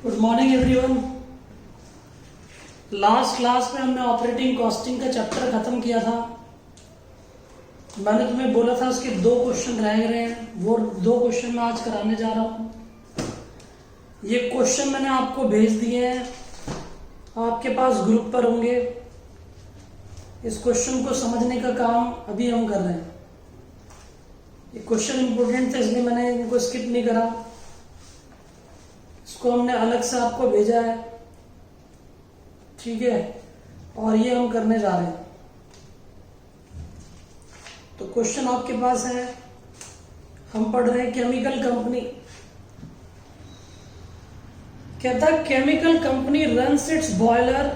Good morning everyone. Last class में हमने operating costing का चैप्टर खत्म किया था। मैंने तुम्हें बोला था उसके 2 क्वेश्चन रह गए हैं, वो 2 क्वेश्चन मैं आज कराने जा रहा हूँ। ये क्वेश्चन मैंने आपको भेज दिए हैं, आपके पास ग्रुप पर होंगे। इस क्वेश्चन को समझने का काम अभी हम कर रहे हैं। ये क्वेश्चन इंपॉर्टेंट था इसलिए मैंने इनको स्किप नहीं करा, इसको हमने अलग से आपको भेजा है, ठीक है। और ये हम करने जा रहे हैं। तो क्वेश्चन आपके पास है, हम पढ़ रहे हैं केमिकल कंपनी। कहता है chemical company runs it's boiler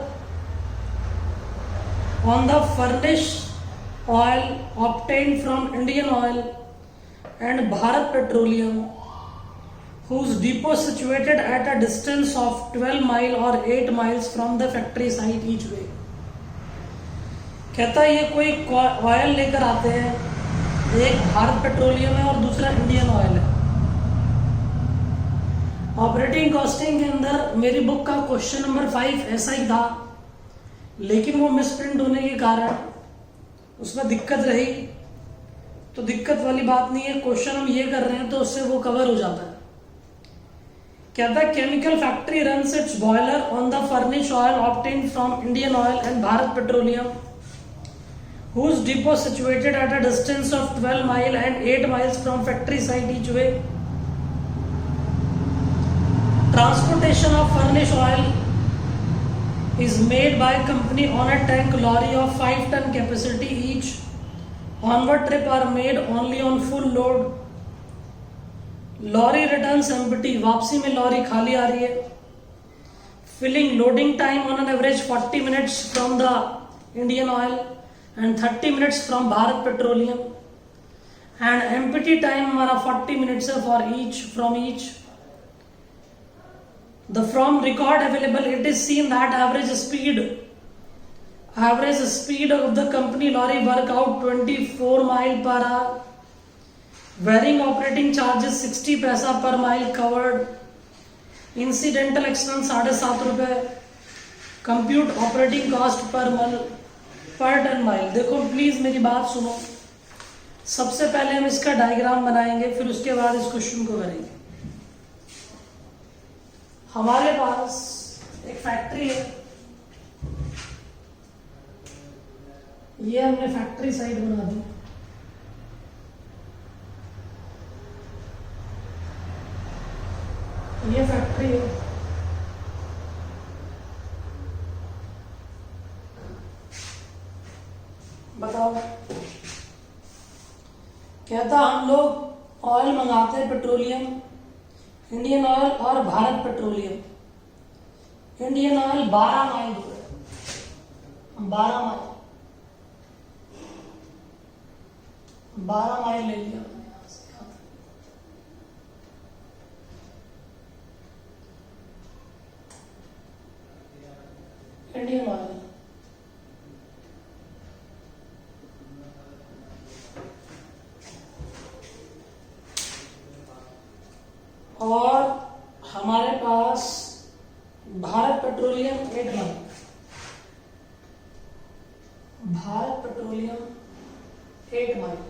on the furnish oil obtained from Indian Oil and Bharat petroleum whose depot situated at a distance of 12 mile or 8 miles from the factory site each way। कहता है ये कोई oil लेकर आते हैं, एक Bharat Petroleum है और दूसरा इंडियन ऑयल है। ऑपरेटिंग कॉस्टिंग के अंदर मेरी बुक का क्वेश्चन नंबर 5 ऐसा ही था, लेकिन वो मिसप्रिंट होने के कारण उसमें दिक्कत रही। तो दिक्कत वाली बात नहीं है, क्वेश्चन हम ये कर रहे हैं तो उससे वो कवर हो जाता है। कहता है chemical factory runs it's boiler on the furnish oil obtained from Indian Oil and Bharat petroleum whose depot situated at a distance of 12 mile and 8 miles from factory site each way। Transportation of furnish oil is made by company on a tank lorry of 5 ton capacity each। Onward trip are made only on full load। Lorry returns empty, वापसी में lorry खाली आ रही है। Filling loading time on an average 40 minutes from the Indian Oil and 30 minutes from Bharat Petroleum and empty time हमारा 40 minutes है for each from each. The from record available it is seen that average speed of the company lorry work out 24 mile per hour. Varying operating charges 60 पैसा per mile covered. Incidental expense 7.5 रुपए। Compute operating cost per ton mile. देखो please मेरी बात सुनो, सबसे पहले हम इसका डायग्राम बनाएंगे, फिर उसके बाद इस क्वेश्चन को करेंगे। हमारे पास एक फैक्ट्री है, ये हमने फैक्ट्री साइड बना दी। ये फैक्ट्री है, बताओ। कहता हम लोग ऑयल मंगाते हैं, पेट्रोलियम, इंडियन ऑयल और Bharat petroleum. Indian oil 12 mile दूर है, 12 माइल ले लिया इंडियन ऑयल। और हमारे पास Bharat Petroleum 8 mile, Bharat Petroleum 8 mile.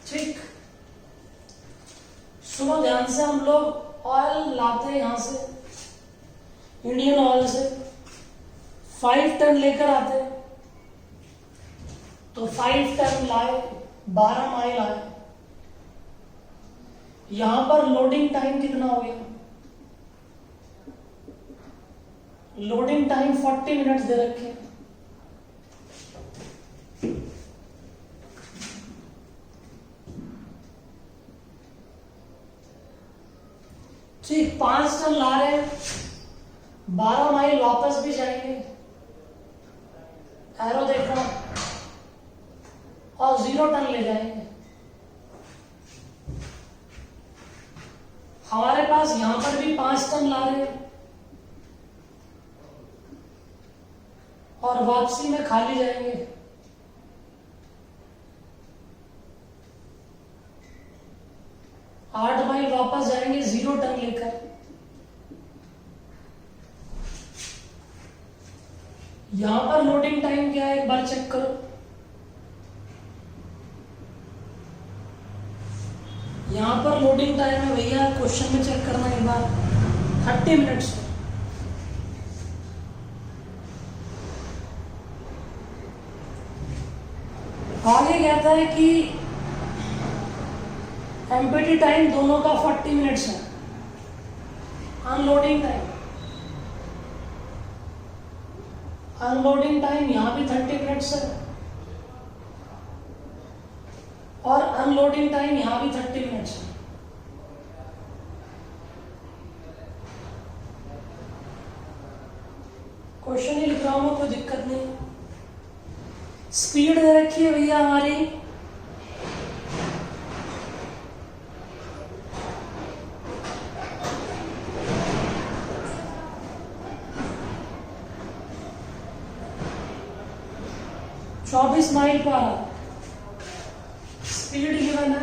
ठीक, सुनो ध्यान से। हम लोग ऑयल लाते हैं यहां से, इंडियन ऑयल से 5 टन लेकर आते हैं। तो 5 टन लाए, 12 माइल आए। यहां पर लोडिंग टाइम कितना हो गया? लोडिंग टाइम 40 मिनट्स दे रखे। ठीक, 5 टन ला रहे हैं, 12 माइल वापस भी जाएंगे। एरो देखो, और 0 टन ले जाएंगे। हमारे पास यहां पर भी 5 टन ला रहे हैं और वापसी में खाली जाएंगे। 8 माइल वापस जाएंगे 0 टन लेकर। यहां पर लोडिंग टाइम क्या है एक बार चेक करो। यहां पर लोडिंग टाइम है भैया, क्वेश्चन में चेक करना एक बार, 30 मिनट्स। आगे कहता है कि एम्प्टी टाइम दोनों का 40 मिनट्स है। अनलोडिंग टाइम, अनलोडिंग टाइम यहां भी 30 मिनट्स है और अनलोडिंग टाइम यहां भी 30 मिनट्स है। क्वेश्चन ही लिख रहा हूं, कोई दिक्कत नहीं। स्पीड दे रखी है भैया हमारी 24 mile per our. Speed given है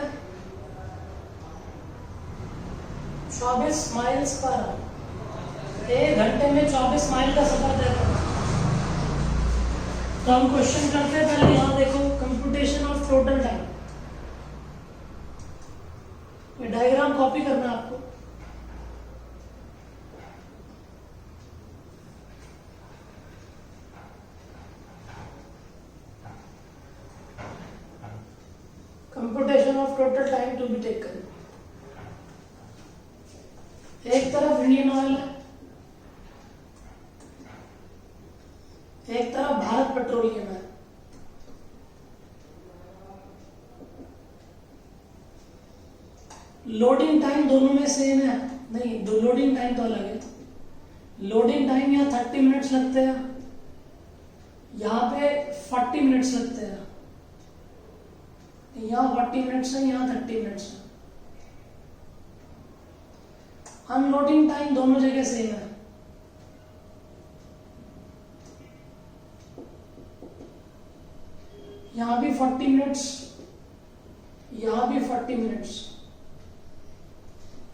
24 माइल्स पर आवर। 1 घंटे में 24 माइल का सफर तय करना। तो हम क्वेश्चन करते हैं, पहले यहां देखो कंप्यूटेशन ऑफ टोटल टाइम। ये डायग्राम कॉपी करना है आपको। Computation of total time to be taken. एक तरफ इंडियन ऑयल है, एक तरफ भारत पेट्रोलियम है। लोडिंग टाइम दोनों में सेम है? नहीं, दो लोडिंग टाइम तो अलग है। लोडिंग टाइम यहाँ 30 मिनट्स लगते हैं, यहाँ पे 40 मिनट्स लगते हैं। यहाँ 40 मिनट्स है, यहाँ 30 मिनट्स है। अनलोडिंग टाइम दोनों जगह सेम है। यहां भी 40 मिनट्स, यहां भी 40 मिनट्स।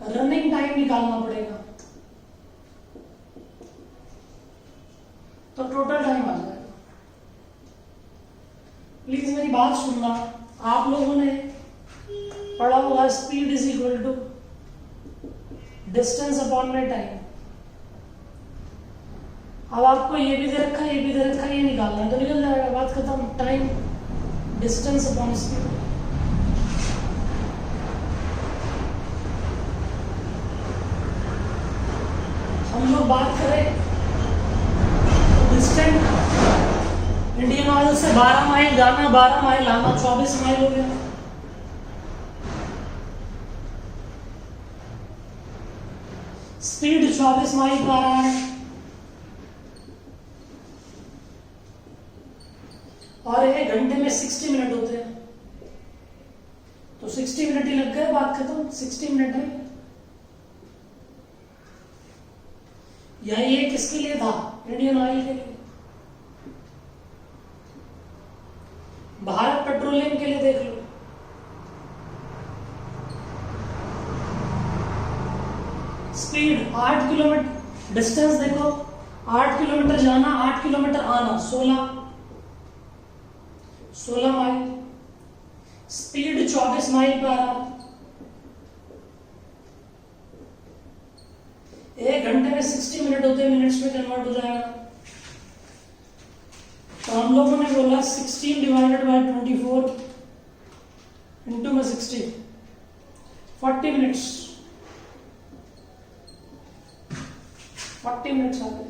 रनिंग टाइम निकालना पड़ेगा तो टोटल टाइम आ जाएगा। प्लीज मेरी बात सुनना, आप लोगों ने पढ़ा होगा speed is equal to distance upon में टाइम। अब आपको ये भी दे रखा है, ये भी दे रखा है, ये निकालना है तो निकल जाएगा, बात खत्म। Time distance upon speed. हम लोग बात करें डिस्टेंस, इंडियन ऑयल से 12 माइल जाना, 12 माइल आना, 24 माइल हो गया। स्पीड 24 माइल पर आ रहा है और 1 घंटे में 60 मिनट होते हैं, तो 60 मिनट ही लग गए, बात खत्म। 60 मिनट है। या ये किसके लिए था? इंडियन ऑयल के लिए। भारत पेट्रोलियम के लिए देख लो, स्पीड 8 किलोमीटर, डिस्टेंस देखो 8 किलोमीटर जाना, 8 किलोमीटर आना, 16 माइल। स्पीड 24 माइल पर आ रहा। 1 घंटे में 60 मिनट होते हैं, मिनट्स में कन्वर्ट हो जाएगा। तो हम लोगों ने बोला 16 डिवाइडेड बाय 24 इंटू में 60, 40 मिनट्स। 40 मिनट्स आ गए।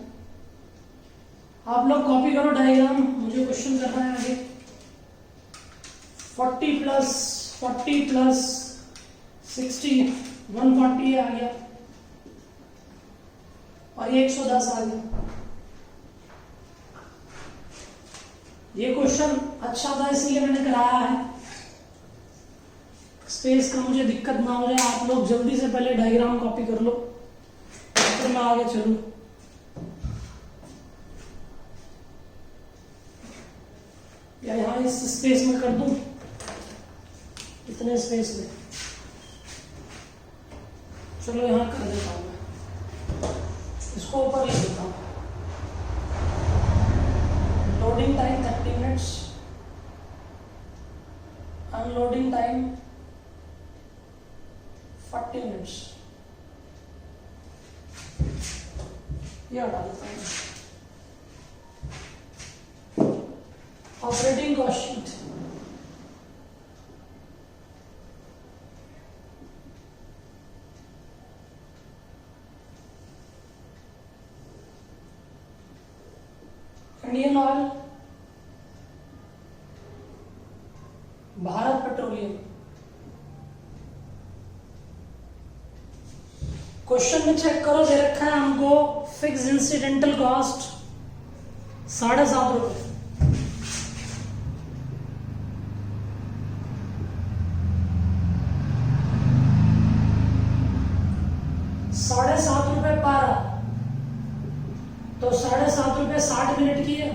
आप लोग कॉपी करो डायग्राम, मुझे क्वेश्चन करना है आगे। 40 प्लस 60 140 आ गया और ये 110 आ गया। ये क्वेश्चन अच्छा था इसलिए मैंने कराया है। स्पेस का मुझे दिक्कत ना हो जाए, आप लोग जल्दी से पहले डायग्राम कॉपी कर लो, फिर मैं आगे चलूं। या यहाँ इस स्पेस में कर दूं, इतने स्पेस में, चलो यहाँ कर देता हूं मैं, इसको ऊपर ले देता हूं। Loading time 30 minutes, unloading time 40 minutes, ये हटा देता हूं। Operating cost sheet, Indian oil, Bharat petroleum. Question में चेक करो, दे रखा है हमको फिक्स इंसिडेंटल कॉस्ट 7.5 रुपए। ₹7.5 पारा, तो ₹7.5 60 मिनट की है,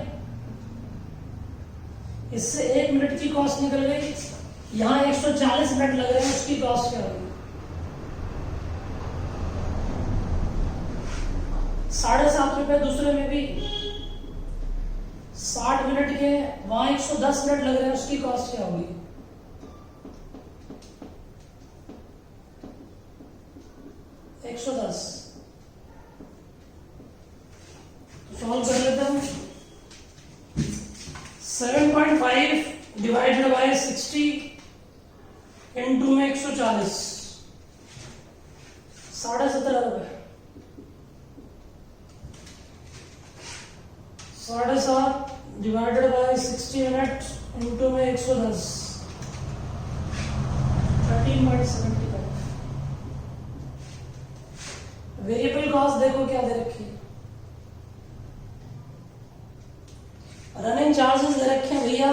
इससे 1 मिनट की कॉस्ट निकल गई। यहाँ 140 मिनट लग रहे हैं, उसकी कॉस्ट क्या होगी? ₹7.5 दूसरे में भी 60 मिनट के, वहां 110 मिनट लग रहे हैं, उसकी कॉस्ट क्या होगी? $110। सॉल्व कर लेते हैं। 7.5 डिवाइडेड बाय 60 इंटू में 140, ₹17.5। 7.5 डिवाइडेड बाय 60 मिनट इंटू में 110, 13.75। वेरिएबल कॉस्ट देखो क्या दे रखी है, रनिंग चार्जेस दे रखे हैं भैया।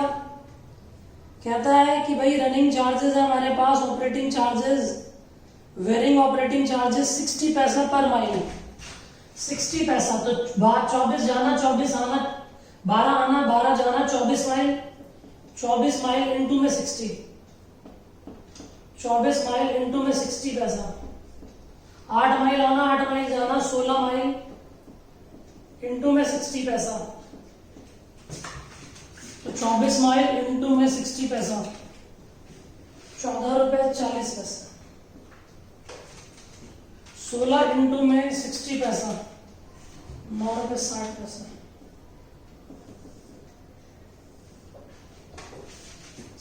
कहता है कि भाई रनिंग चार्जेस है हमारे पास, operating charges, varying operating charges 60 पैसा पर माइल, 60 पैसा। तो 24 जाना 24 आना, 12 आना 12 जाना, 24 माइल, 24 माइल इंटू में 60, 24 माइल इंटू में 60 पैसा। 8 माइल आना 8 माइल जाना, 16 माइल इंटू में 60 पैसा। तो 24 माइल इंटू में 60 पैसा, ₹14.40। 16 इंटू में 60 पैसा, ₹9.60।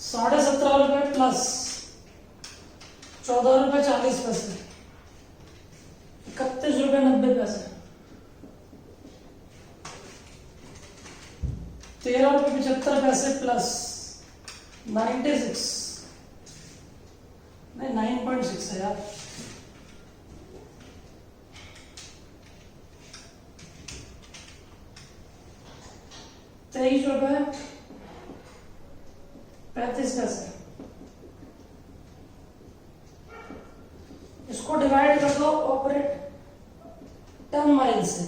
17.5 प्लस ₹14.40, ₹31.90। ₹13.75 प्लस 96, नहीं 9.6 है यार, ₹23.35। इसको डिवाइड कर दो ऑपरेट 10 माइल से।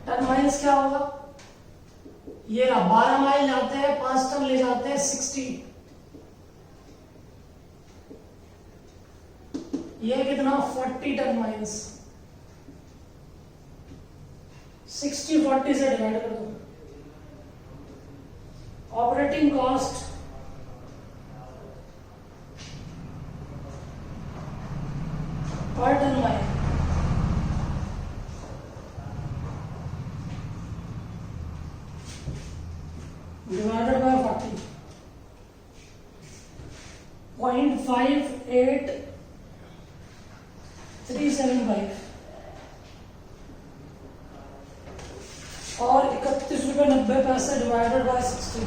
10 माइल्स क्या होगा? ये रहा, 12 माइल जाते हैं, 5 टन ले जाते हैं 60। ये कितना? 40 टन माइल्स। 60 40 से डिवाइड कर दो। Operating cost per ton mile, divided by 40, 0.58375 और ₹31.90 डिवाइडेड बाय 60,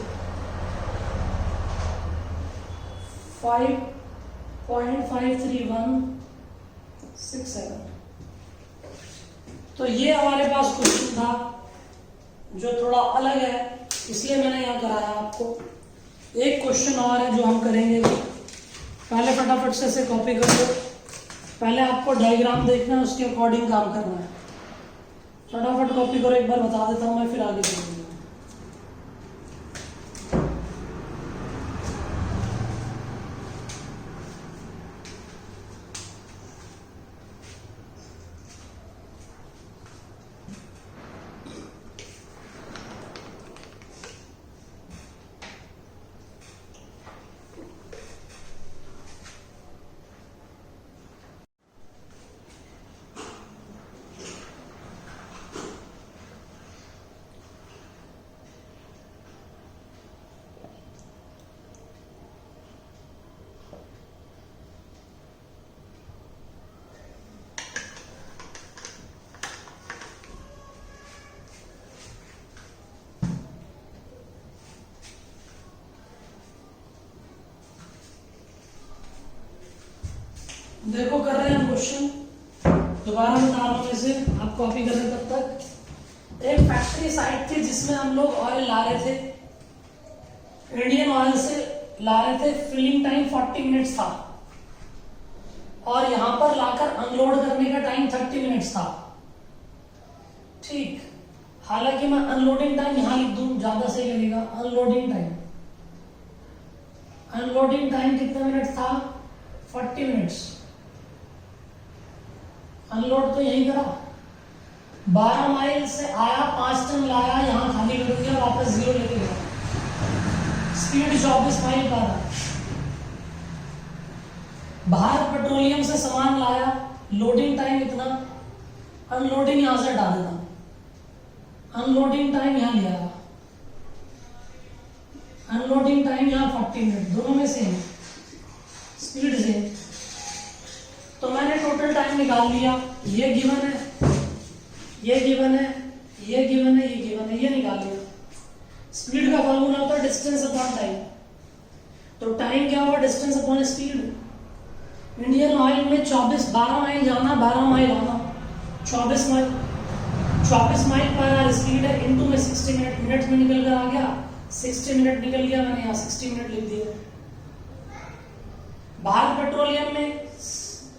5.53167। तो ये हमारे पास क्वेश्चन था जो थोड़ा अलग है, इसलिए मैंने यहाँ कराया आपको। एक क्वेश्चन और है जो हम करेंगे भी। पहले फटाफट से इसे कॉपी कर लो। पहले आपको डायग्राम देखना है, उसके अकॉर्डिंग काम करना है। फटाफट कॉपी करो, एक बार बता देता हूँ मैं, फिर आगे चलूँगा। देखो कर रहे हैं क्वेश्चन, दोबारा बता रहा हूँ इसे, आप कॉपी कर रहे तब तक। एक फैक्ट्री साइट थी जिसमें हम लोग ऑयल ला रहे थे, इंडियन ऑयल से ला रहे थे। फिलिंग टाइम 40 मिनट्स था और यहां पर लाकर अनलोड करने का टाइम 30 मिनट्स था। ठीक, हालांकि मैं अनलोडिंग टाइम यहां लिख दूं, ज्यादा सही लगेगा। अनलोडिंग टाइम कितना मिनट था? 40 मिनट्स। अनलोड तो यही करा, 12 माइल से आया, 5 टन लाया, यहां खाली कर दिया, वापस 0 लेके गया। स्पीड 24 माइल पर है। बाहर पेट्रोलियम से सामान लाया, लोडिंग टाइम इतना, अनलोडिंग यहां से हटा देता। अनलोडिंग टाइम यहां लिया, अनलोडिंग टाइम यहां 40 मिनट, दोनों में सेम, स्पीड सेम। तो मैंने टोटल टाइम निकाल लिया। ये गिवन है, ये गिवन है, ये गिवन है, ये गिवन है, ये निकाल लिया। स्पीड का फॉर्मूला होता है डिस्टेंस अपॉन टाइम। तो टाइम क्या होगा? Distance upon speed. Indian oil में 12 माइल जाना, 12 माइल आना, 24 माइल पर आवर स्पीड है, इनटू में 60 मिनट, मिनट में निकल कर आ गया, 60 मिनट निकल गया, मैंने यहाँ 60 मिनट लिख दिया। बाहर पेट्रोलियम में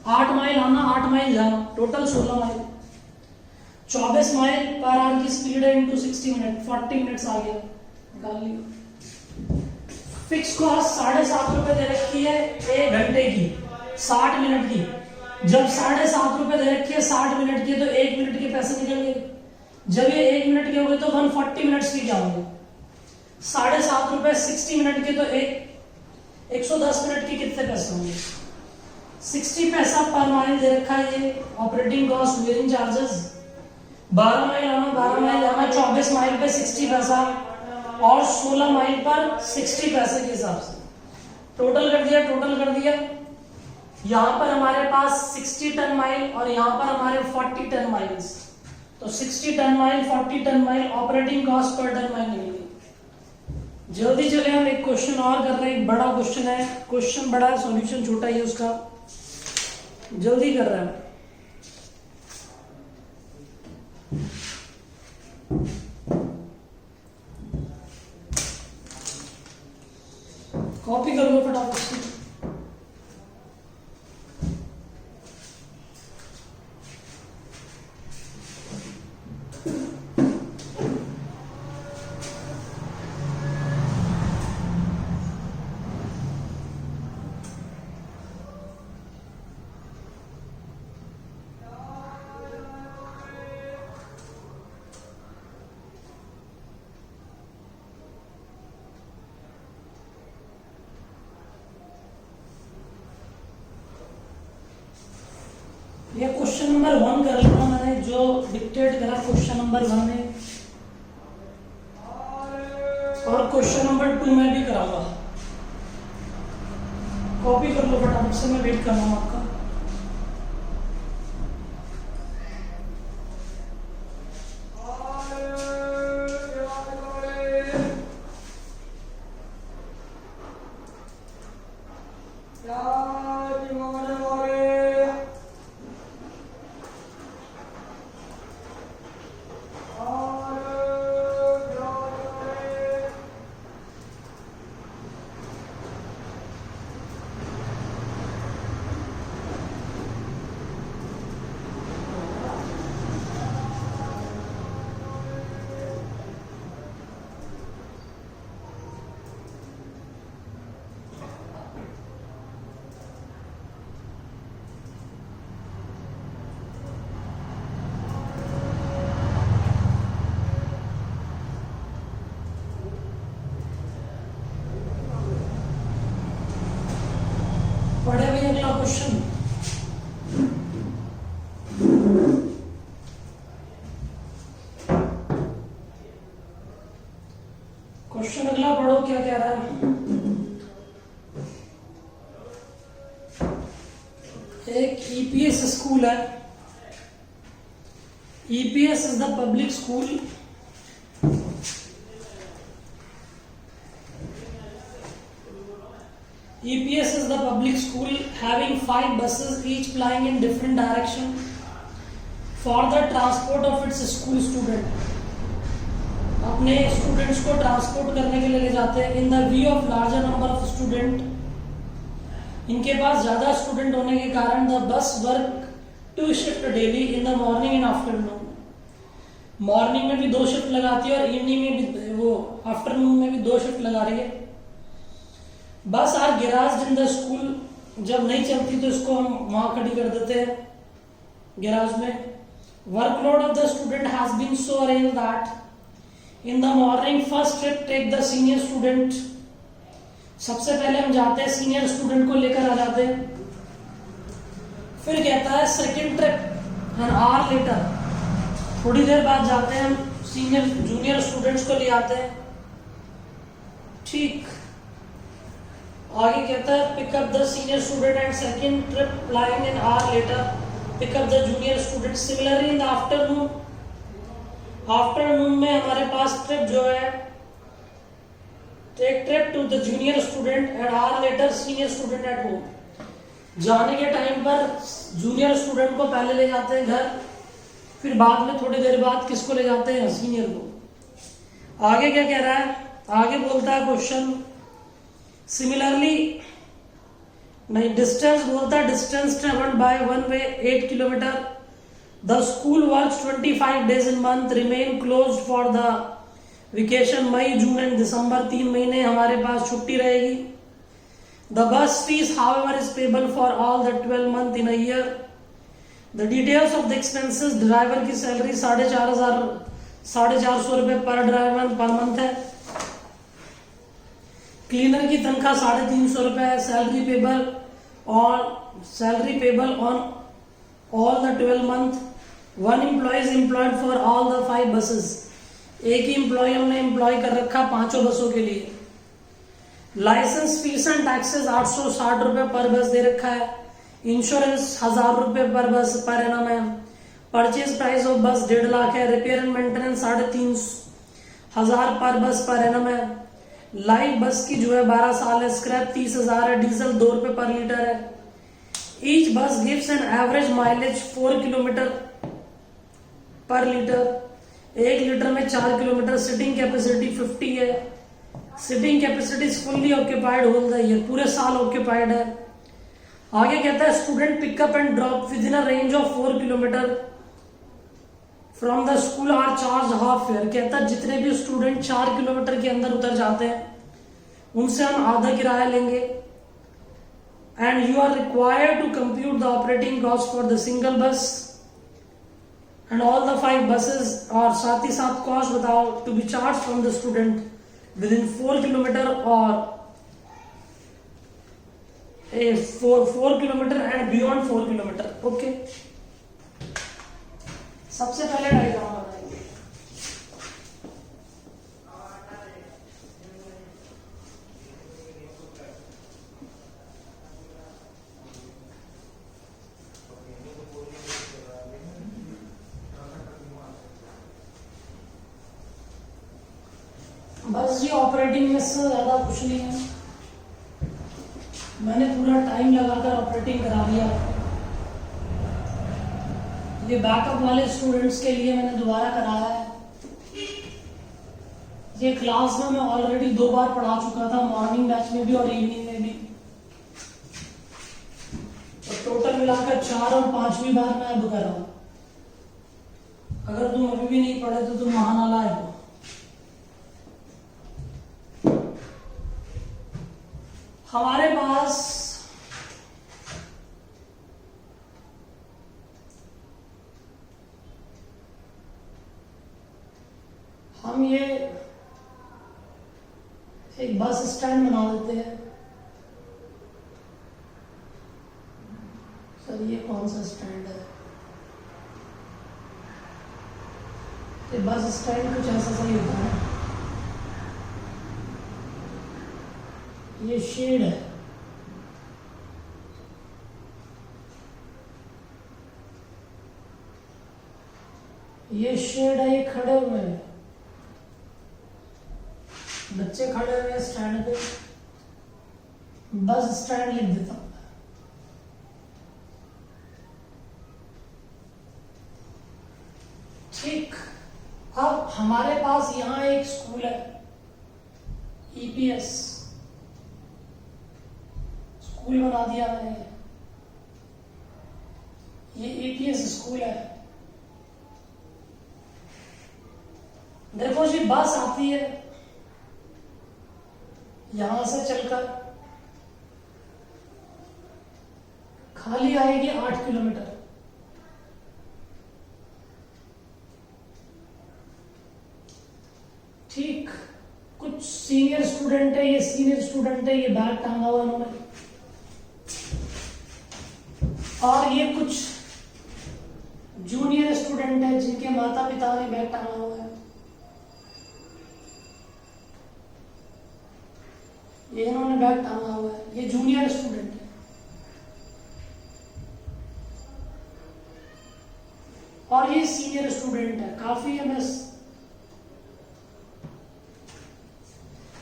8 माइल आना, 8 माइल जाना, total 16 mile. 24 mile per our की स्पीड है, इनटू 60 मिनट, 40 मिनट्स आ गया, निकाल लिया। फिक्स कॉस्ट 7.5 रुपए दे रखी है 1 घंटे की, 60 मिनट की। जब 7.5 रुपए दे रखी है 60 मिनट की, तो 1 मिनट के पैसे निकल गए। जब ये 1 मिनट के हो गए तो 140 मिनट्स की क्या होंगे? 7.5 रुपए 60 मिनट के, तो 110 मिनट के कितने पैसे होंगे? 60 पैसा पर माइल दे रखा है ये operating cost, wearing charges. 12 mile आना, 12 माइल जाना, 24 माइल पे 60 पैसा और 16 माइल पर 60 पैसे के हिसाब से टोटल कर दिया, टोटल कर दिया। यहां पर हमारे पास 60 टन माइल और यहां पर हमारे 40 टन माइल्स। तो 60 ton mile, 40 ton mile, operating cost per ton mile निकल गई। जल्दी चले, हम एक क्वेश्चन और कर रहे हैं। एक बड़ा क्वेश्चन है, क्वेश्चन बड़ा है, सॉल्यूशन छोटा ही है उसका, जल्दी कर रहे हैं। कॉपी कर लो फटाफट से। ये क्वेश्चन नंबर 1 कर लेना, मैंने जो डिक्टेट करा क्वेश्चन नंबर 1 में, और क्वेश्चन नंबर 2 में भी कराऊंगा। कॉपी कर लो फटाफट से, मैं वेट कर रहा हूँ आपका। क्वेश्चन। क्वेश्चन अगला पढ़ो, क्या कह रहा है। एक ईपीएस स्कूल है। EPS is the public school EPS is the public school having 5 buses each plying in different direction for the transport of its school student. अपने स्टूडेंट्स को ट्रांसपोर्ट करने के लिए ले जाते हैं। In the view of larger number of student, इनके पास ज्यादा स्टूडेंट होने के कारण the bus work 2 shift daily in the morning and afternoon. Morning में भी 2 शिफ्ट लगाती है और इवनिंग में भी, वो आफ्टरनून में भी 2 शिफ्ट लगा रही है। Bus are garage in the school, जब नहीं चलती तो इसको हम वहां खड़ी कर देते हैं गैराज में। Workload of the student has been so arrange that in the morning first trip take the senior student. सबसे पहले हम जाते हैं, सीनियर स्टूडेंट को लेकर आ जाते हैं। फिर कहता है second trip N hour letter, थोड़ी देर बाद जाते हैं हम सीनियर जूनियर स्टूडेंट्स को ले आते हैं। ठीक, आगे कहता है pick up the senior student and second trip flying an hour later pick up the junior student. Similarly in the afternoon, afternoon में हमारे पास ट्रिप जो है, take trip to the junior student and hour later senior student at home. जाने के time पर junior student को पहले ले जाते हैं घर, फिर बाद में थोड़ी देर बाद किसको ले जाते हैं, सीनियर को। आगे क्या कह रहा है, आगे बोलता है क्वेश्चन सिमिलरली, नहीं डिस्टेंस बोलता है, distance travelled by one way 8 kilometre. The school works 25 days in month remain closed for the vacation. May June and December 3 महीने हमारे पास छुट्टी रहेगी। The bus fees however is payable for all the 12 month in a year. The details of the expenses, driver की salary 450 रुपए पर driver per month है। Cleaner की तनख्वाह 350 रुपए है। Salary payable on all the 12 month. 1 employ is employed for all the 5 buses. एक ही एम्प्लॉय हमने एम्प्लॉय कर रखा 5 बसों के लिए। लाइसेंस फीस एंड टैक्सेस 860 रुपए पर बस दे रखा है। इंश्योरेंस 1000 रुपए पर बस पर एनम है। परचेज प्राइस ऑफ बस 1.5 लाख है। रिपेयर एंड मेंटेनेंस 3,500 पर बस पर एनम है। लाइफ बस की जो है 12 साल है। स्क्रैप 30,000 है। डीजल 2 रुपए पर लीटर है। Each bus gives an average mileage 4 kilometre per litre. 1 litre में 4 किलोमीटर। सिटिंग कैपेसिटी 50 है। Sitting capacity fully occupied whole the year, पूरे साल ऑक्यूपाइड है। आगे कहता है student pickup and drop within a range of 4 kilometre from the school are charge half fare. कहता है जितने भी स्टूडेंट 4 किलोमीटर के अंदर उतर जाते हैं उनसे हम आधा किराया लेंगे। And you are required to compute the operating cost for the single bus and all the 5 buses, और साथ ही साथ कॉस्ट बताओ to be charge from the student within 4 kilometre और 4 kilometre and beyond 4 kilometre. Okay, सबसे पहले diagram बनाएंगे। बस ये ऑपरेटिंग में से ज्यादा कुछ नहीं है। मैंने पूरा टाइम लगाकर ऑपरेटिंग करा लिया। ये बैकअप वाले स्टूडेंट्स के लिए मैंने दोबारा कराया है। ये क्लास में मैं ऑलरेडी 2 बार पढ़ा चुका था, मॉर्निंग बैच में भी और इवनिंग में भी। तो टोटल मिलाकर 4 और 5वीं बार मैं अब कर रहा हूं। अगर तुम अभी भी नहीं पढ़े तो तुम महानालायक हो। हमारे पास हम ये एक बस स्टैंड बना देते हैं। सर ये कौन सा स्टैंड है? ये बस स्टैंड कुछ ऐसा सही होता है। ये शेड है। ये शेड है, ये खड़े हुए हैं, बच्चे खड़े हुए हैं स्टैंड पे। बस स्टैंड लिख देता हूं। ठीक, अब हमारे पास यहां एक स्कूल है, ईपीएस स्कूल बना दिया मैंने। ये ईपीएस स्कूल है। देखो जी, बस आती है यहां से चलकर, खाली आएगी 8 किलोमीटर। ठीक, कुछ सीनियर स्टूडेंट है, ये सीनियर स्टूडेंट है, ये बैग टांगा हुआ इन्होंने, और ये कुछ जूनियर स्टूडेंट है जिनके माता पिता ने बैग टांगा हुआ है। ये इन्होंने बैग टांगा हुआ है, ये जूनियर स्टूडेंट है। और ये सीनियर स्टूडेंट है, काफी है।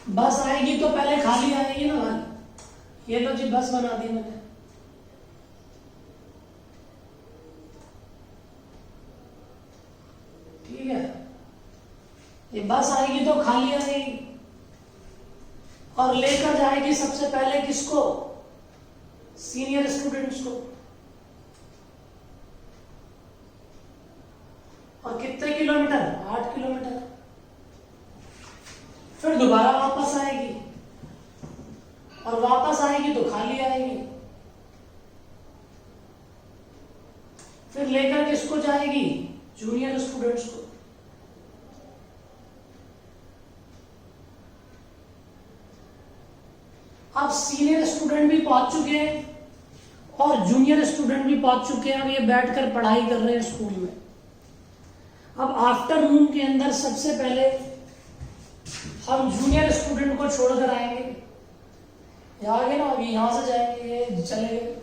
बस आएगी तो पहले खाली आएगी ना भाई। ये तो जी बस बना दी मैंने। ठीक है, ये बस आएगी तो खाली आएगी और लेकर जाएगी सबसे पहले किसको? सीनियर स्टूडेंट्स को। और कितने किलोमीटर? 8 किलोमीटर। फिर दोबारा वापस आएगी, और वापस आएगी तो खाली आएगी। फिर लेकर किसको जाएगी? जूनियर स्टूडेंट्स को। अब सीनियर स्टूडेंट भी पहुंच चुके हैं और जूनियर स्टूडेंट भी पहुंच चुके हैं। अब ये बैठकर पढ़ाई कर रहे हैं स्कूल में। अब आफ्टरनून के अंदर सबसे पहले हम जूनियर स्टूडेंट को छोड़कर आएंगे। यहाँ आगे ना, अभी यहां से जाएंगे, ये चले गए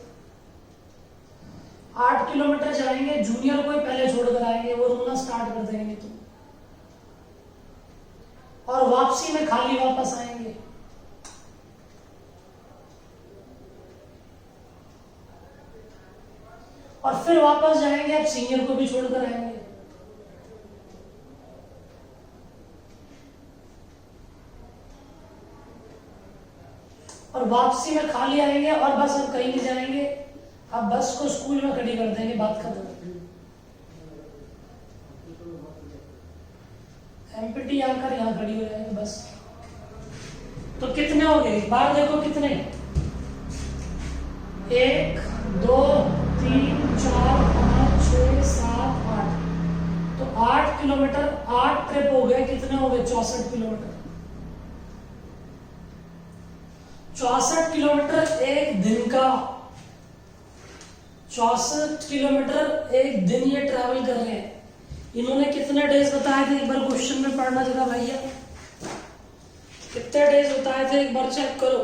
8 किलोमीटर जाएंगे, जूनियर को ही पहले छोड़कर आएंगे, वो रोना स्टार्ट कर देंगे तो। और वापसी में खाली वापस आएंगे। और फिर वापस जाएंगे, अब सीनियर को भी छोड़कर आएंगे। और वापसी में खाली आएंगे, और बस अब कहीं नहीं जाएंगे। अब बस को स्कूल में खड़ी कर देंगे, बात खत्म। एमपीटी आकर यहां खड़ी हो जाएगी बस। तो कितने हो गए? एक बार देखो कितने, 1 2 3 4 5 6 7 8। तो 8 किलोमीटर, 8 ट्रिप हो गए। कितने हो गए? 64 किलोमीटर। 64 किलोमीटर एक दिन का, 64 किलोमीटर एक दिन ये ट्रैवल कर रहे हैं। इन्होंने कितने डेज बताए थे? एक बार क्वेश्चन में पढ़ना जरा भैया, कितने डेज बताए थे? एक बार चेक करो।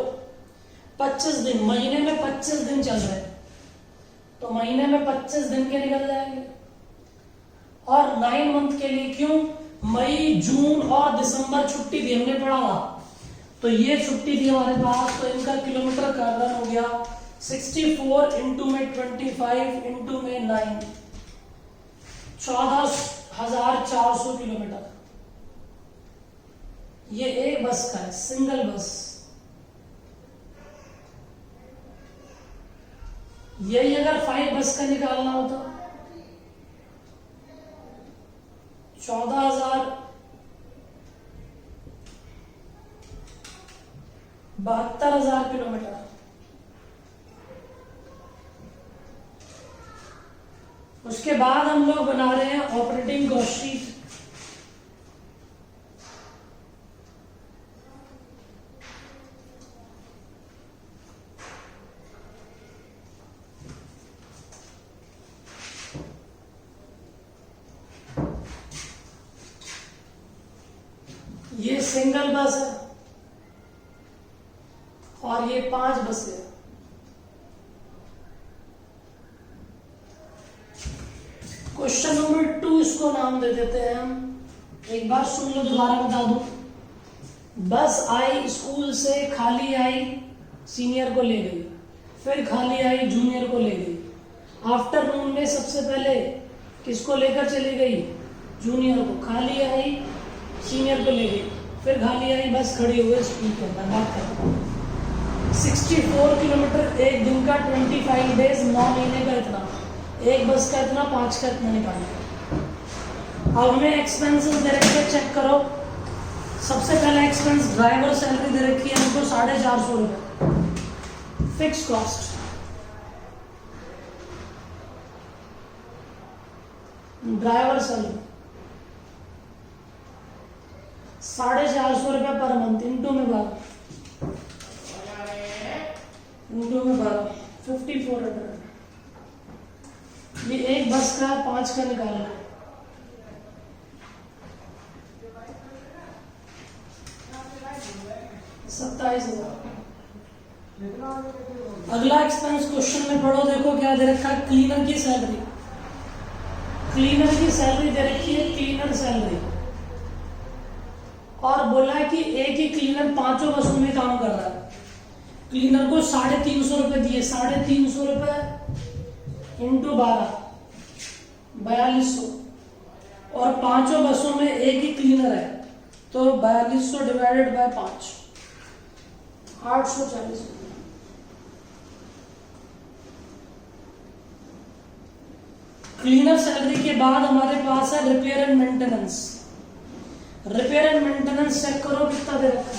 25 दिन। महीने में 25 दिन चल रहे हैं, तो महीने में 25 दिन के निकल जाएंगे। और 9 मंथ के लिए क्यों? मई, जून और दिसंबर छुट्टी थी, हमने पढ़ा था। तो ये छुट्टी थी हमारे पास, तो इनका किलोमीटर का रन हो गया 64 इंटू में 25 इंटू में 9, 14,400 किलोमीटर। ये एक बस का है, सिंगल बस। यही अगर 5 बस का निकालना होता, 72,000 किलोमीटर। उसके बाद हम लोग बना रहे हैं ऑपरेटिंग कॉस्ट शीट। सिंगल बस है और ये 5 बसें है। क्वेश्चन नंबर 2 इसको नाम दे देते हैं हम। एक बार सुन लो, दोबारा बता दूं। बस आई, स्कूल से खाली आई, सीनियर को ले गई, फिर खाली आई, जूनियर को ले गई। आफ्टरनून में सबसे पहले किसको लेकर चली गई? जूनियर को। खाली आई, सीनियर को ले गई, फिर खाली आई, बस खड़ी हुई स्कूल के अंदर। बात करते 64 किलोमीटर एक दिन का, 25 डेज, 9 महीने का इतना, एक बस का इतना, 5 का इतना निकालना। अब हमें एक्सपेंसेस दे रखे, चेक करो। सबसे पहला एक्सपेंस ड्राइवर सैलरी दे रखी है हमको 450 रुपये फिक्स कॉस्ट। ड्राइवर सैलरी 450 रुपये पर मंथ, इंटू में 12, 5400। ये एक बस का 5 का निकालना, 27,000। अगला एक्सपेंस क्वेश्चन में पढ़ो, देखो क्या दे रखा है। क्लीनर की सैलरी, क्लीनर की सैलरी दे रखी है, क्लीनर सैलरी, और बोला है कि एक ही क्लीनर 5 बसों में काम कर रहा है। क्लीनर को 350 रुपए दिए, 350 रुपए इंटू 12, 4200, और 5 बसों में एक ही क्लीनर है, तो 4200 डिवाइडेड बाय 5, 840। क्लीनर सैलरी के बाद हमारे पास है repair and maintenance. Repair and maintenance check करो कितना दे रखा है।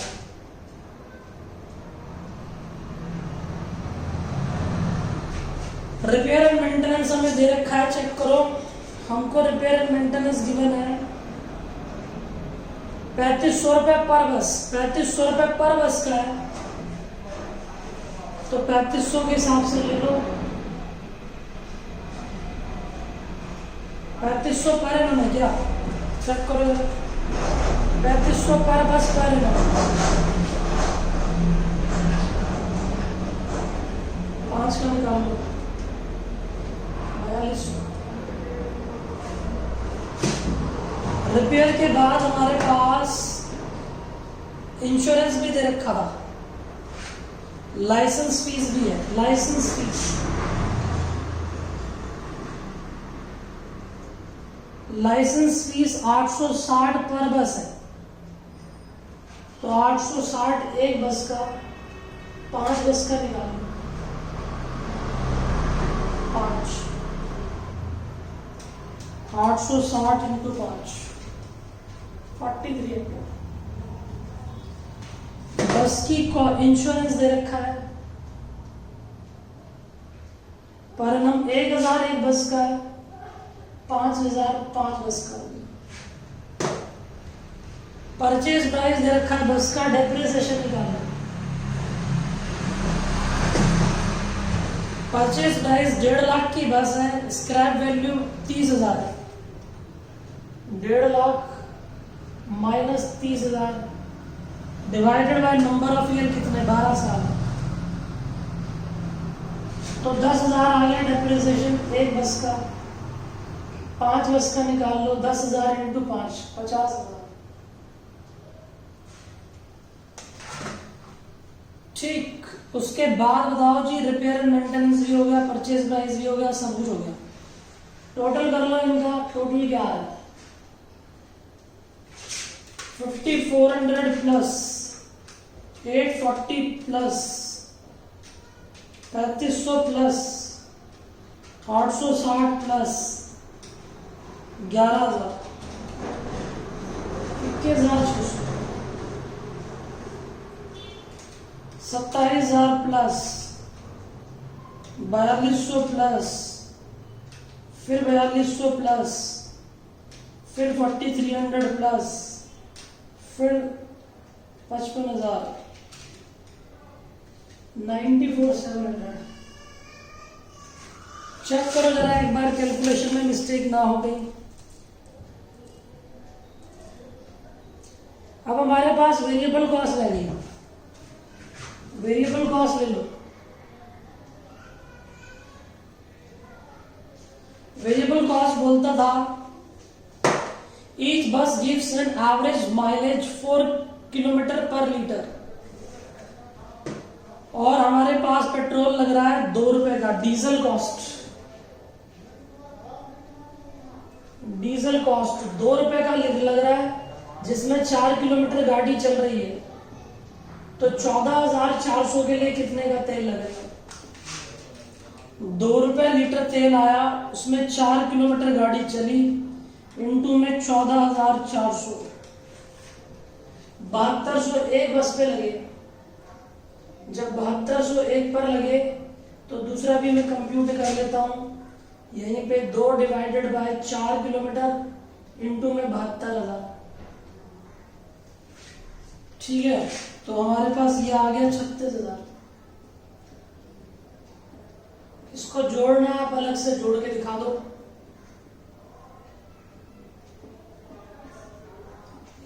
रिपेयर एंड मेंटेनेंस हमें दे रखा है, चेक करो। हमको रिपेयर एंड मेंटेनेंस गिवन है 3500 रुपए पर बस, 3500 रुपए पर बस का है, तो 3500 के हिसाब से ले लो। 3500 पर एनम है क्या? चेक करो, 3500 पर बस पर एनम, 5 का निकाल लो, 4200। रिपेयर के बाद हमारे पास इंश्योरेंस भी दे रखा था, लाइसेंस फीस भी है, लाइसेंस फीस, लाइसेंस फीस 860 पर बस है, तो 860 एक बस का, 5 बस का निकालो, 5, 860 इंटू 5, 43। बस की इंश्योरेंस दे रखा है पर हम 1000 एक बस का है, 5000 5 बस का। परचेज प्राइस दे रखा है बस का, डेप्रिसिएशन निकालना। परचेज प्राइस 1.5 लाख की बस है, स्क्रैप वैल्यू 30,000 है, 1.5 lakh minus 30,000 divided by number of year कितने, 12 साल, तो 10,000 आ गया डेप्रिसिएशन एक बस का। 5 बस का निकाल लो, 10,000 इंटू 5, 50,000। ठीक, उसके बाद बताओ जी, रिपेयर एंड मेंटेनेंस भी हो गया, परचेज प्राइस भी हो गया, सब कुछ हो गया। टोटल कर लो इनका, टोटल क्या है? 5400 plus 840 plus 3500 plus 860 plus 11,000, 21,600, 27,000 plus 4200 plus फिर 4200 प्लस फिर 4300 प्लस फिर 55,000, 94,700। चेक करो जरा एक बार, कैलकुलेशन में मिस्टेक ना हो गई। अब हमारे पास वेरिएबल कॉस्ट रह गई। वेरिएबल कॉस्ट ले लो। वेरिएबल कॉस्ट बोलता था each bus gives an average mileage 4 kilometre per litre, और हमारे पास पेट्रोल लग रहा है 2 रुपए का। डीजल कॉस्ट 2 रुपए का लग रहा है, जिसमें 4 किलोमीटर गाड़ी चल रही है, तो 14,400 के लिए कितने का तेल लगेगा? 2 रुपए लीटर तेल आया, उसमें 4 किलोमीटर गाड़ी चली, इंटू में 14,400, 7200 एक बस पे लगे। जब 7200 एक पर लगे तो दूसरा भी मैं कंप्यूट कर लेता हूं। यहीं पे 2 डिवाइडेड बाय 4 किलोमीटर इंटू में 72,000। ठीक है, तो हमारे पास ये आ गया 36,000। इसको जोड़ना आप अलग से जोड़ के दिखा दो।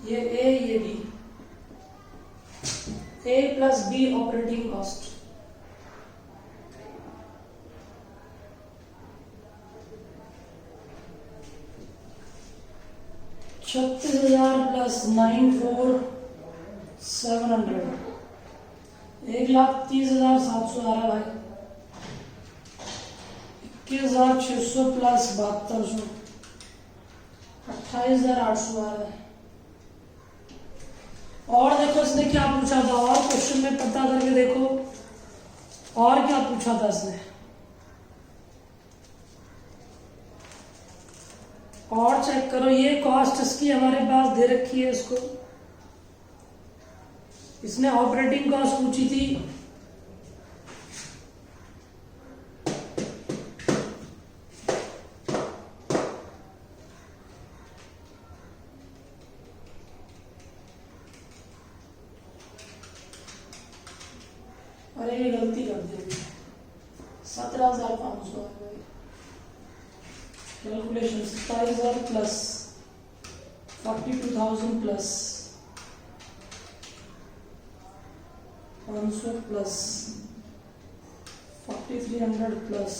ये ए ये B, A plus B operating cost. $36,000 plus 94,700, 1,30,700 आ रहा है भाई। 21,600 प्लस 7200, 28,800 आ रहा है। और देखो इसने क्या पूछा था, और क्वेश्चन में पता करके देखो और क्या पूछा था इसने। और चेक करो, ये कॉस्ट इसकी हमारे पास दे रखी है। इसको इसने ऑपरेटिंग कॉस्ट पूछी थी, अरे ये गलती कर दी, 17,500। Calculation 27,000 plus 42,000 plus 500 plus 4,300 plus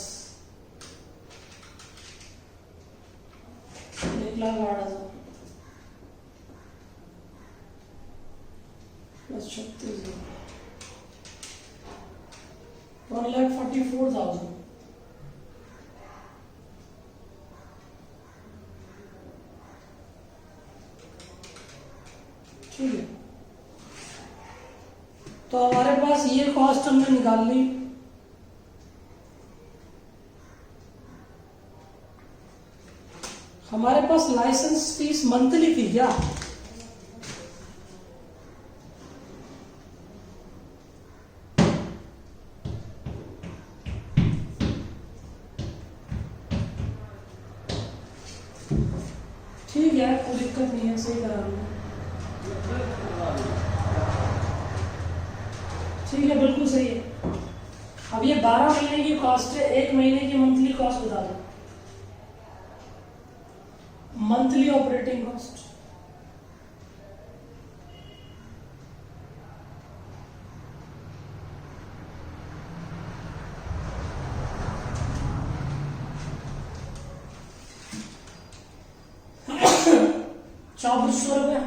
1,08,000 plus 36,000 1,44,000। ठीक है, तो हमारे पास ये कॉस्ट हमने निकाल ली। हमारे पास लाइसेंस फीस मंथली थी क्या? ठीक है, कोई दिक्कत नहीं है, सही करा लूंगा। ठीक है, बिल्कुल सही है। अब ये 12 महीने की कॉस्ट है, 1 महीने की मंथली कॉस्ट बता दो। Monthly operating cost ₹2,400।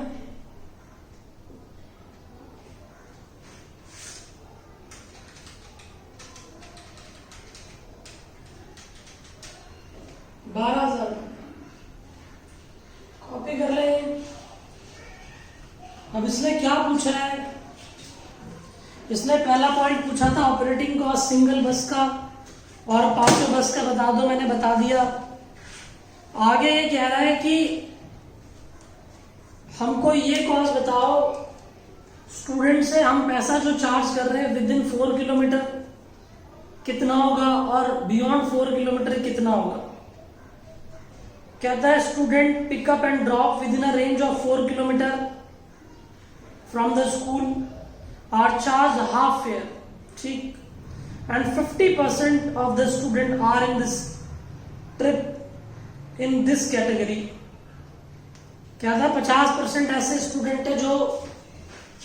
$12,000 कॉपी कर ले। अब इसने क्या पूछा है? इसने पहला पॉइंट पूछा था ऑपरेटिंग कॉस्ट सिंगल बस का और 500 बस का बता दो, मैंने बता दिया। आगे ये कह रहा है कि हमको ये कॉस्ट बताओ, स्टूडेंट से हम पैसा जो चार्ज कर रहे हैं विद इन 4 किलोमीटर कितना होगा और बियॉन्ड 4 किलोमीटर कितना होगा। कहता है student pickup and drop within a range of 4 kilometre from the school are charge half fare, ठीक, and 50% of the student are in this trip in this category. क्या था, 50% ऐसे स्टूडेंट है जो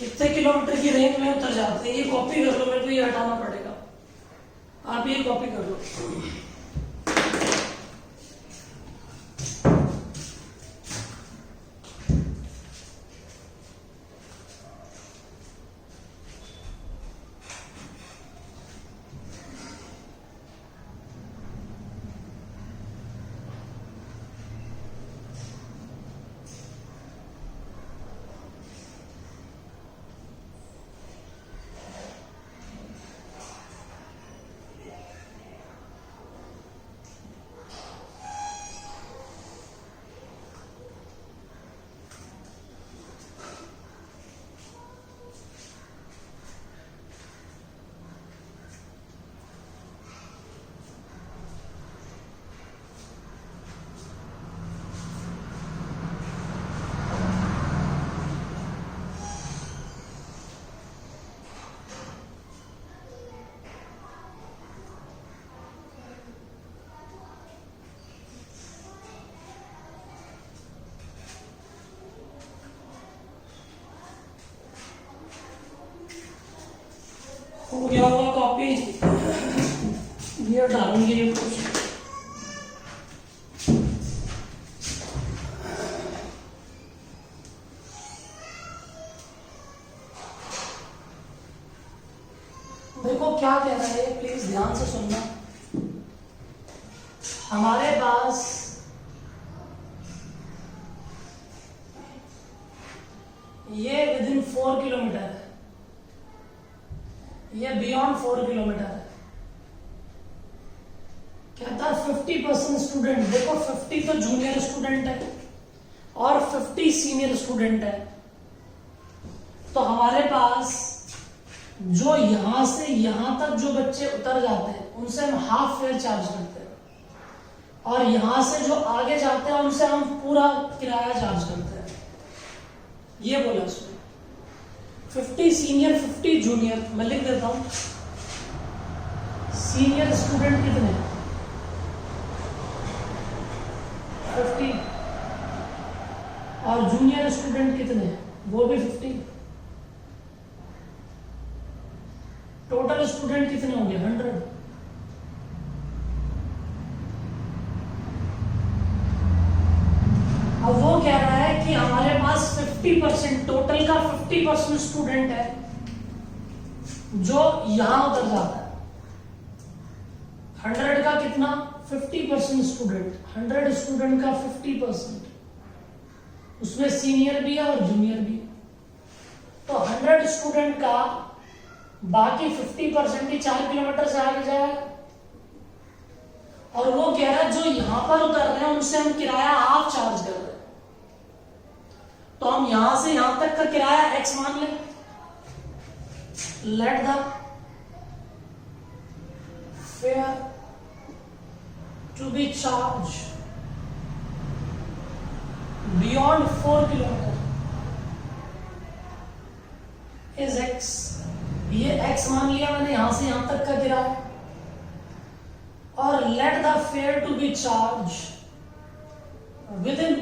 कितने किलोमीटर की रेंज में उतर जाते हैं। ये कॉपी कर लो, मेरे को ये हटाना पड़ेगा, आप ये कॉपी कर लो। हो गया होगा कॉपी, ये डालूंगी ये कुछ। देखो क्या कह रहा है, प्लीज ध्यान से सुनना। हमारे पास ये विद इन 4 किलोमीटर है, ये बियॉन्ड 4 किलोमीटर है। कहता है 50% स्टूडेंट, देखो 50 तो जूनियर स्टूडेंट है और 50 सीनियर स्टूडेंट है। तो हमारे पास जो यहां से यहां तक जो बच्चे उतर जाते हैं उनसे हम हाफ फेयर चार्ज करते हैं, और यहां से जो आगे जाते हैं उनसे हम पूरा किराया चार्ज करते हैं। ये बोला उसने 50 सीनियर 50 जूनियर। मैं लिख देता हूं, सीनियर स्टूडेंट कितने 50 और जूनियर स्टूडेंट कितने वो भी 50। टोटल स्टूडेंट कितने होंगे 100। अब वो कह रहा है कि हमारे पास 50% टोटल का 50% स्टूडेंट है जो यहां उतर जाता है। 100 का कितना 50% स्टूडेंट, 100 स्टूडेंट का 50%, उसमें सीनियर भी है और जूनियर भी है। तो 100 स्टूडेंट का बाकी 50% ही 4 किलोमीटर से आगे जाएगा। और वो कह रहा है जो यहां पर उतर रहे हैं उनसे हम किराया हाफ चार्ज कर रहे हैं। तो हम यहां से यहां तक का किराया x मान लें। Let the fare to be charge beyond 4 kilometre is x। ये x मान लिया मैंने यहां से यहां तक का किराया, और let the fare to be charge within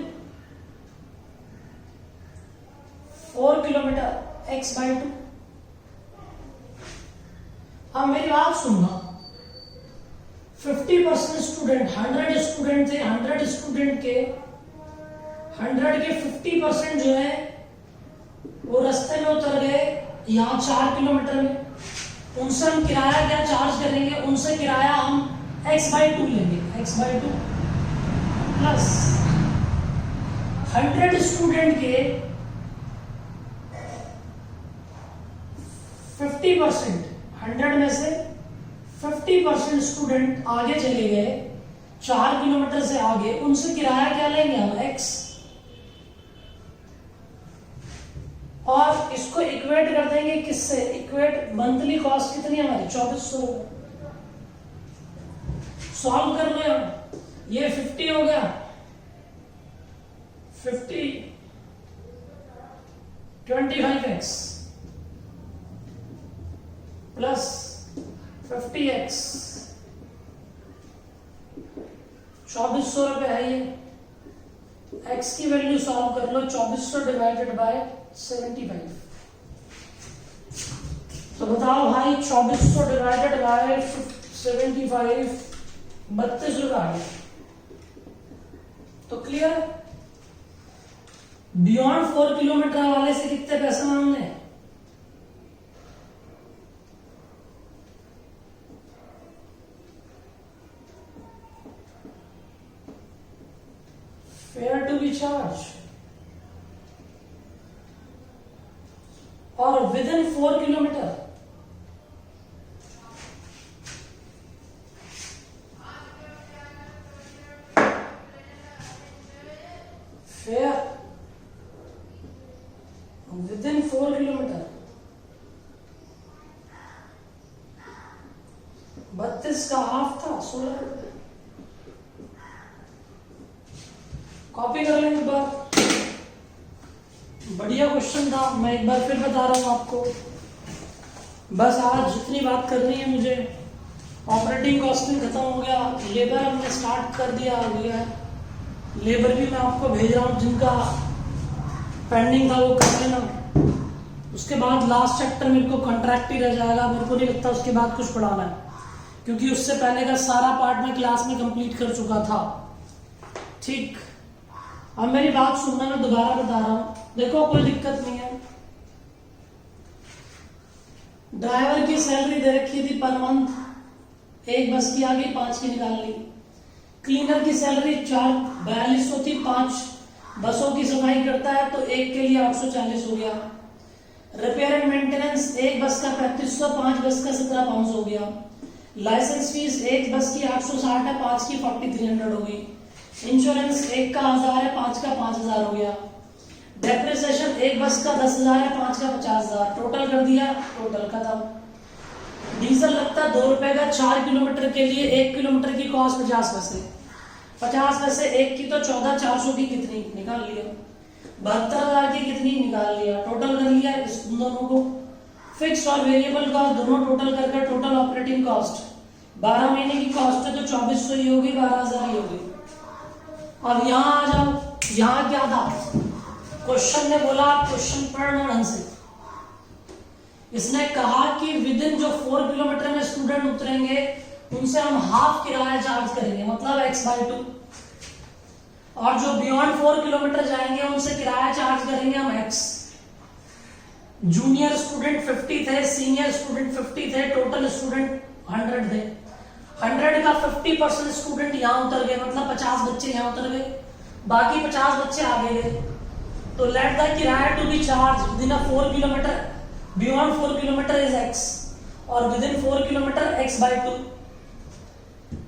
4 kilometre x/2। अब मेरी बात सुनना, 50% स्टूडेंट 100 स्टूडेंट थे, 100 स्टूडेंट के 100 के 50% जो है वो रास्ते में उतर गए यहाँ 4 किलोमीटर में। उनसे हम किराया क्या चार्ज करेंगे, उनसे किराया हम x/2 लेंगे, x/2 प्लस 100 स्टूडेंट के 50%, 100 में से 50% स्टूडेंट आगे चले गए 4 किलोमीटर से आगे, उनसे किराया क्या लेंगे हम x। और इसको इक्वेट कर देंगे किससे, इक्वेट मंथली कॉस्ट कितनी है हमारी 2400 रुपए। सॉल्व कर लो यार, ये 50 हो गया, 50 25x प्लस 50x 2400 रुपए है ये। x की वैल्यू सॉल्व कर लो, 2400 डिवाइडेड बाय 75। तो बताओ भाई 2400 डिवाइडेड बाय 75, 32 रुपये आ गया। तो क्लियर, बियॉन्ड 4 किलोमीटर वाले से कितने पैसे मांगने हैं? फेयर टू बी चार्ज, और within 4 kilometre fair with in 4 kilometre 32 का हाफ था 16 रुपए। कॉपी कर लेंगे एक बार, बढ़िया क्वेश्चन था। मैं एक बार फिर बता रहा हूं आपको, बस आज जितनी बात करनी है मुझे, ऑपरेटिंग कॉस्टिंग खत्म हो गया, लेबर हमने स्टार्ट कर दिया है, लेबर भी मैं आपको भेज रहा हूँ, जिनका पेंडिंग था वो कर लेना। उसके बाद लास्ट चैप्टर मेरे को कॉन्ट्रैक्ट ही रह जाएगा, मेरे को नहीं लगता उसके बाद कुछ पढ़ाना है, क्योंकि उससे पहले का सारा पार्ट मैं क्लास में कंप्लीट कर चुका था। ठीक, अब मेरी बात सुनना, मैं दोबारा बता रहा हूं, देखो कोई दिक्कत नहीं है। ड्राइवर की सैलरी दे रखी थी पर मंथ, एक बस की आ गई 5 की निकाल ली। क्लीनर की सैलरी 4200 थी, 5 बसों की सफाई करता है तो एक के लिए 840 हो गया। रिपेयर एंड मेंटेनेंस एक बस का 3500, 5 बस का 17500 हो गया। लाइसेंस फीस एक बस की 860 है, 5 की 4300 हो गई। इंश्योरेंस एक का 1000 है, 5 का 5000 हो गया। डेप्रिसिएशन एक बस का 10,000 है, 5 का 50,000, टोटल कर दिया, टोटल खत्म। डीजल लगता है 2 रुपए का 4 किलोमीटर के लिए, 1 किलोमीटर की कॉस्ट 50 पैसे, 50 पैसे एक की, तो 14,400 की कितनी निकाल लिया, 72,000 की कितनी निकाल लिया, टोटल कर लिया इस दोनों को। फिक्स और वेरिएबल कॉस्ट दोनों टोटल करके टोटल ऑपरेटिंग कॉस्ट 12 महीने की कॉस्ट है तो 2400 ही होगी, 12,000 ही होगी। अब यहाँ आ जाओ, यहाँ क्या था, क्वेश्चन ने बोला क्वेश्चन पढ़ना ढंग से। इसने कहा कि विद इन जो 4 किलोमीटर में स्टूडेंट उतरेंगे उनसे हम हाफ किराया चार्ज करेंगे, मतलब x/2, और जो बियॉन्ड 4 किलोमीटर जाएंगे उनसे किराया चार्ज करेंगे हम x। जूनियर स्टूडेंट 50 थे, सीनियर स्टूडेंट 50 थे, टोटल स्टूडेंट 100 थे। 100 का 50% स्टूडेंट यहाँ उतर गए, मतलब 50 बच्चे यहाँ उतर गए, बाकी 50 बच्चे आगे गए। तो लेट द किराया to be charge within 4 kilometre, beyond 4 kilometre is x, और विद इन 4 किलोमीटर x/2।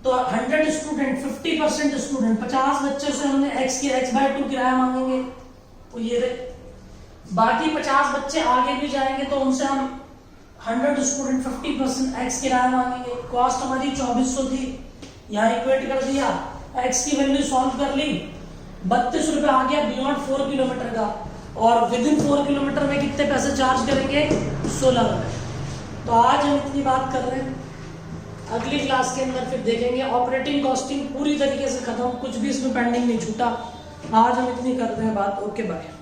तो 100 स्टूडेंट 50% स्टूडेंट 50 बच्चे से हमने x/2 किराया मांगेंगे, तो ये रहे। बाकी 50 बच्चे आगे भी जाएंगे तो उनसे हम 100 स्टूडेंट 50% x किराया मांगेंगे। कॉस्ट हमारी 2400 थी, यहाँ इक्वेट कर दिया, x की वैल्यू सॉल्व कर ली, 32 रुपए आ गया बियॉन्ड 4 किलोमीटर का, और विद इन 4 किलोमीटर में कितने पैसे चार्ज करेंगे, 16 रुपए। तो आज हम इतनी बात कर रहे हैं, अगली क्लास के अंदर फिर देखेंगे ऑपरेटिंग कॉस्टिंग पूरी तरीके से खत्म, कुछ भी इसमें पेंडिंग नहीं छूटा। आज हम इतनी करते हैं बात। Okay bye.